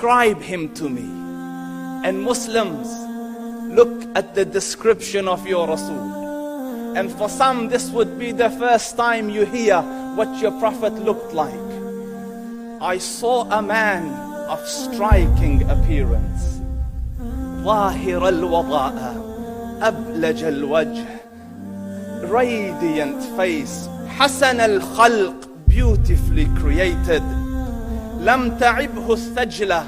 describe him to me. And Muslims, look at the description of your Rasul. And for some, this would be the first time you hear what your Prophet looked like. I saw a man of striking appearance. ظاهر الوضاء أبلج الوجه, radiant face, حسن الخلق, beautifully created. لم تعبه الثجلة,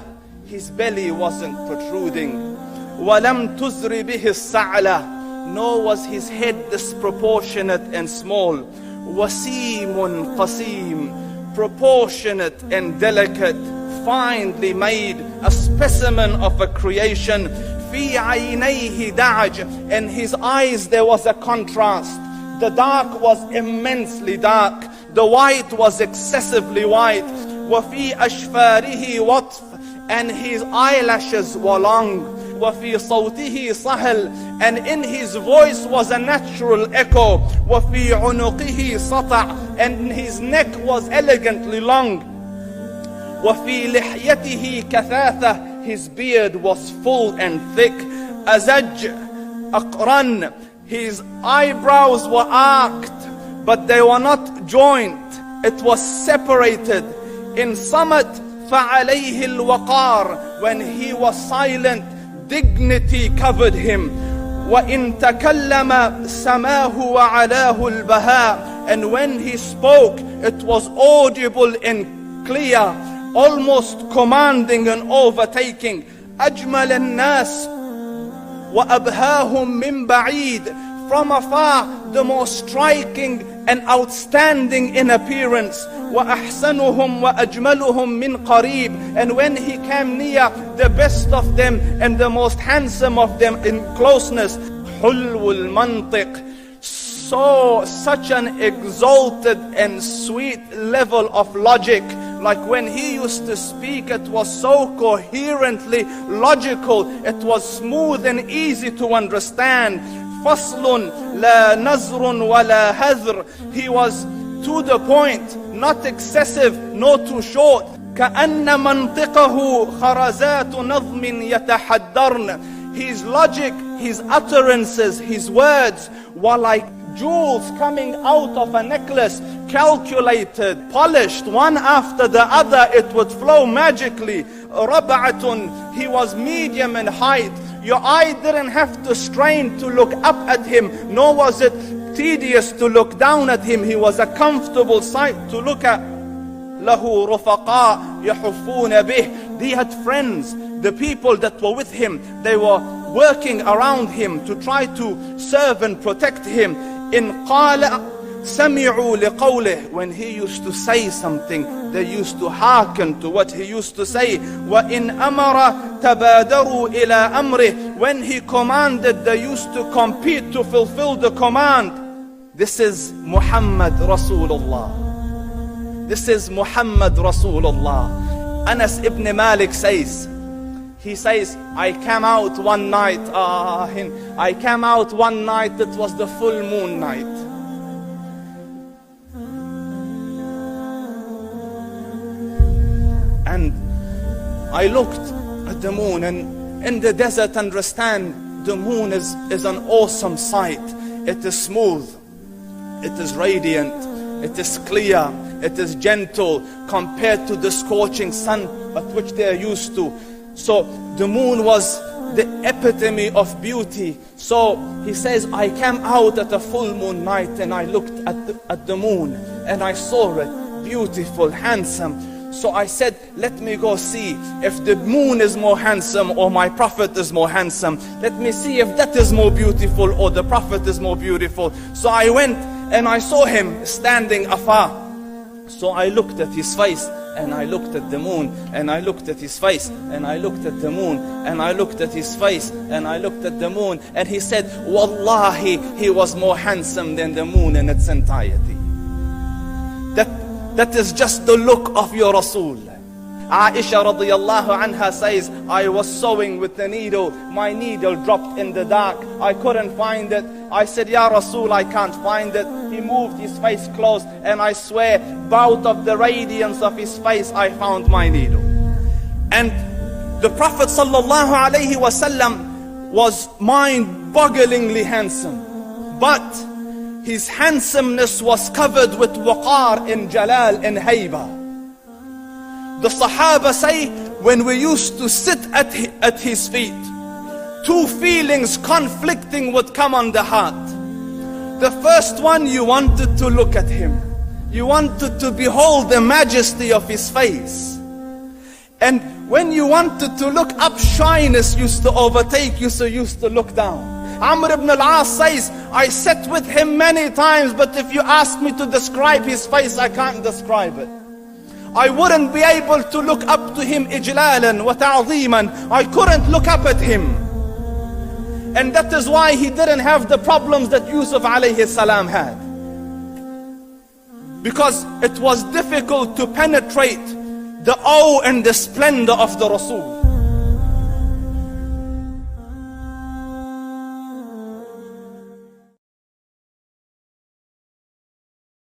his belly wasn't protruding. ولم تزر به السعلة, nor was his head disproportionate and small. وسيم قسيم, proportionate and delicate, finely made, a specimen of a creation. في عينيه دعج, in his eyes there was a contrast. The dark was immensely dark, the white was excessively white. وفي أشفاره وطف, and his eyelashes were long. وفي صوته صهل, and in his voice was a natural echo. وفي عنقه سطع, and his neck was elegantly long. وفي لحيته كثاثة, his beard was full and thick. أزج أقرن, his eyebrows were arched, but they were not joined. It was separated. In Samat فعليه الوقار, when he was silent, dignity covered him. وإن تكلم سماه وعلاه البهاء, and when he spoke, it was audible and clear, almost commanding and overtaking. أجمل الناس وأبهاهم من بعيد, from afar the most striking and outstanding in appearance. وأحسنهم وأجملهم من قريب, and when he came near, the best of them and the most handsome of them in closeness. حلو المنطق, such an exalted and sweet level of logic. Like when he used to speak, it was so coherently logical, it was smooth and easy to understand. فصل لا نزر ولا هذر, he was to the point, not excessive, nor too short. كأن منطقه خرزات نظم يتحدرن, his logic, his utterances, his words were like jewels coming out of a necklace, calculated, polished, one after the other, it would flow magically. ربعة, he was medium in height. Your eye didn't have to strain to look up at him, nor was it tedious to look down at him. He was a comfortable sight to look at. له رفقاء يحفون به, he had friends, the people that were with him, they were working around him to try to serve and protect him. إن قال سمعوا لقوله, when he used to say something, they used to hearken to what he used to say. وإن أمر تبادروا إلى أمره, when he commanded, they used to compete to fulfill the command. This is Muhammad Rasulullah. This is Muhammad Rasulullah. Anas ibn Malik says, he says, I came out one night, it was the full moon night. And I looked at the moon, and in the desert, understand, the moon is an awesome sight. It is smooth, it is radiant, it is clear, it is gentle compared to the scorching sun at which they are used to. So the moon was the epitome of beauty. So he says, I came out at a full moon night and I looked at the moon and I saw it, beautiful, handsome. So I said, let me go see if the moon is more handsome or my Prophet is more handsome. Let me see if that is more beautiful or the Prophet is more beautiful. So I went and I saw him standing afar. So I looked at his face and I looked at the moon, and I looked at his face, and I looked at the moon, and I looked at his face, and I looked at the moon, and he said, Wallahi, he was more handsome than the moon in its entirety. That is just the look of your Rasul. Aisha radiyallahu anha says, I was sewing with the needle, my needle dropped in the dark, I couldn't find it. I said, Ya Rasul, I can't find it. He moved his face close, and I swear, out of the radiance of his face, I found my needle. And The Prophet ﷺ was mind-bogglingly handsome, but his handsomeness was covered with waqar and jalal and hayba. The Sahaba say, when we used to sit at his feet, two feelings conflicting would come on the heart. The first one, you wanted to look at him. You wanted to behold the majesty of his face. And when you wanted to look up, shyness used to overtake you, so you used to look down. Amr ibn al-As says, I sat with him many times, but if you ask me to describe his face, I can't describe it. I wouldn't be able to look up to him ijlalan wa ta'zeeman. I couldn't look up at him. And that is why he didn't have the problems that Yusuf alayhi salam had. Because it was difficult to penetrate the awe and the splendor of the Rasul.